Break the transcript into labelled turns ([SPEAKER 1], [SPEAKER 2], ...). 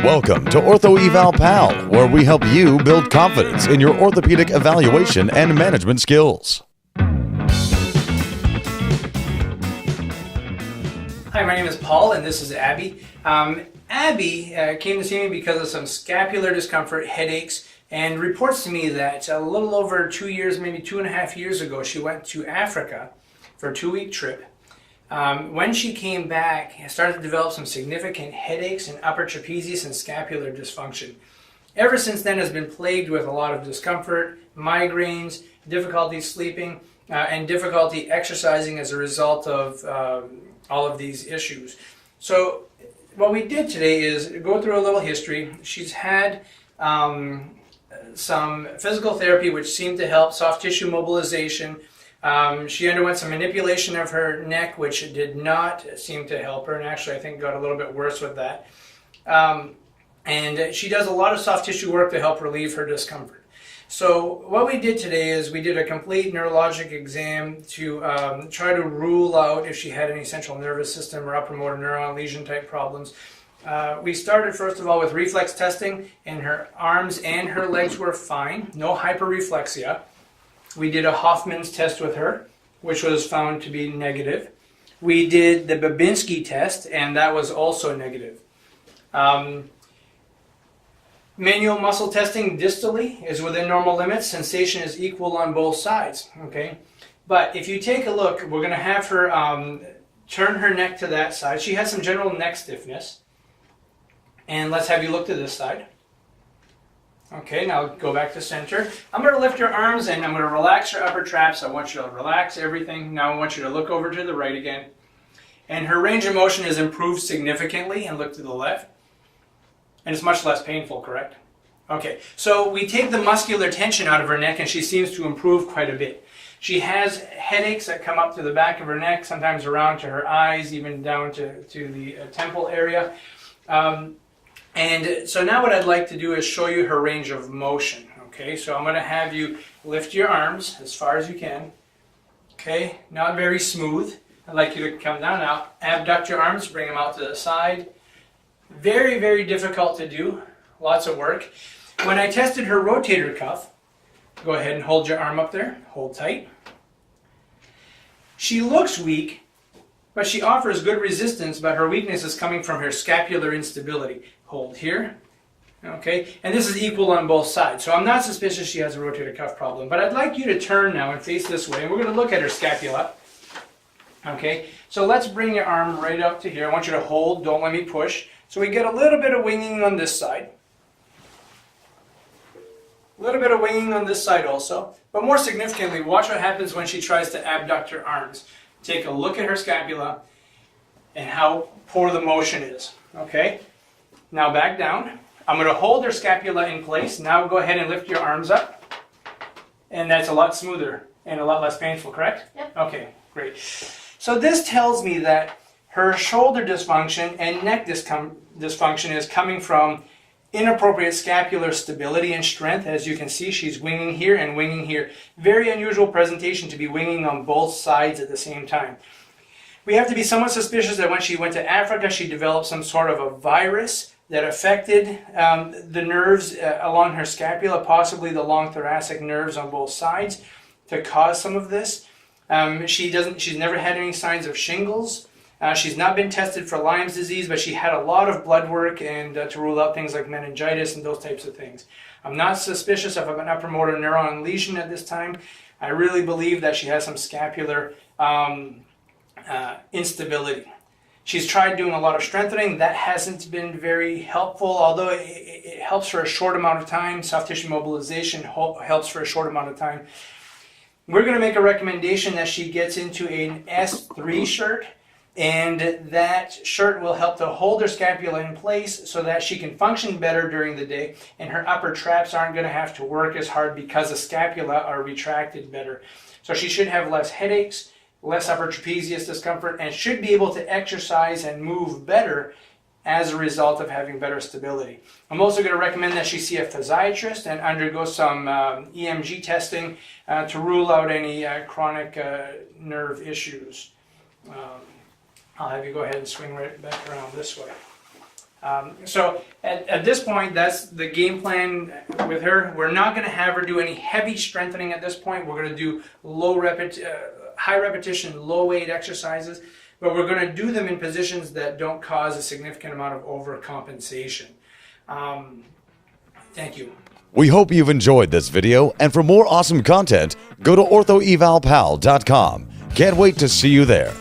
[SPEAKER 1] Welcome to Ortho Eval Pal, where we help you build confidence in your orthopedic evaluation and management skills.
[SPEAKER 2] Hi, my name is Paul and this is Abby. Abby came to see me because of some scapular discomfort, headaches, and reports to me that a little over 2 years, maybe 2.5 years ago, she went to Africa for a 2-week trip. When she came back, started to develop some significant headaches and upper trapezius and scapular dysfunction. Ever since then has been plagued with a lot of discomfort, migraines, difficulty sleeping, and difficulty exercising as a result of all of these issues. So what we did today is go through a little history. She's had some physical therapy which seemed to help, soft tissue mobilization. She underwent some manipulation of her neck, which did not seem to help her, and actually I think got a little bit worse with that. And she does a lot of soft tissue work to help relieve her discomfort. So what we did today is we did a complete neurologic exam to try to rule out if she had any central nervous system or upper motor neuron lesion type problems. We started first of all with reflex testing, and her arms and her legs were fine, no hyperreflexia. We did a Hoffman's test with her, which was found to be negative. We did the Babinski test, and that was also negative. Manual muscle testing distally is within normal limits. Sensation is equal on both sides, okay? But if you take a look, we're going to have her turn her neck to that side. She has some general neck stiffness. And let's have you look to this side. Okay, now go back to center. I'm going to lift your arms and I'm going to relax your upper traps. I want you to relax everything. Now I want you to look over to the right again. And her range of motion has improved significantly, and look to the left. And it's much less painful, correct? Okay, so we take the muscular tension out of her neck and she seems to improve quite a bit. She has headaches that come up to the back of her neck, sometimes around to her eyes, even down to the temple area. And so now what I'd like to do is show you her range of motion. Okay, so I'm going to have you lift your arms as far as you can. Okay, not very smooth. I'd like you to come down now. Abduct your arms, bring them out to the side. Very, very difficult to do. Lots of work. When I tested her rotator cuff, go ahead and hold your arm up there. Hold tight. She looks weak, but she offers good resistance, but her weakness is coming from her scapular instability. Hold here. Okay, and this is equal on both sides. So I'm not suspicious she has a rotator cuff problem, but I'd like you to turn now and face this way, and we're going to look at her scapula. Okay, so let's bring your arm right up to here. I want you to hold, don't let me push. So we get a little bit of winging on this side. A little bit of winging on this side also. But more significantly, watch what happens when she tries to abduct her arms. Take a look at her scapula and how poor the motion is. Okay? Now back down. I'm going to hold her scapula in place. Now go ahead and lift your arms up. And that's a lot smoother and a lot less painful, correct?
[SPEAKER 3] Yep.
[SPEAKER 2] Okay, great. So this tells me that her shoulder dysfunction and neck dysfunction is coming from inappropriate scapular stability and strength. As you can see, she's winging here and winging here. Very unusual presentation to be winging on both sides at the same time. We have to be somewhat suspicious that when she went to Africa, she developed some sort of a virus that affected the nerves along her scapula, possibly the long thoracic nerves on both sides, to cause some of this. She's never had any signs of shingles. She's not been tested for Lyme's disease, but she had a lot of blood work and to rule out things like meningitis and those types of things. I'm not suspicious of an upper motor neuron lesion at this time. I really believe that she has some scapular instability. She's tried doing a lot of strengthening. That hasn't been very helpful, although it helps for a short amount of time. Soft tissue mobilization helps for a short amount of time. We're going to make a recommendation that she gets into an S3 shirt, and that shirt will help to hold her scapula in place so that she can function better during the day, and her upper traps aren't going to have to work as hard because the scapula are retracted better. So she should have less headaches, less upper trapezius discomfort, and should be able to exercise and move better as a result of having better stability. I'm also going to recommend that she see a physiatrist and undergo some EMG testing to rule out any chronic nerve issues. I'll have you go ahead and swing right back around this way. So at this point, that's the game plan with her. We're not going to have her do any heavy strengthening at this point. We're going to do high repetition, low weight exercises, but we're going to do them in positions that don't cause a significant amount of overcompensation. Thank you.
[SPEAKER 1] We hope you've enjoyed this video, and for more awesome content, go to orthoevalpal.com. Can't wait to see you there.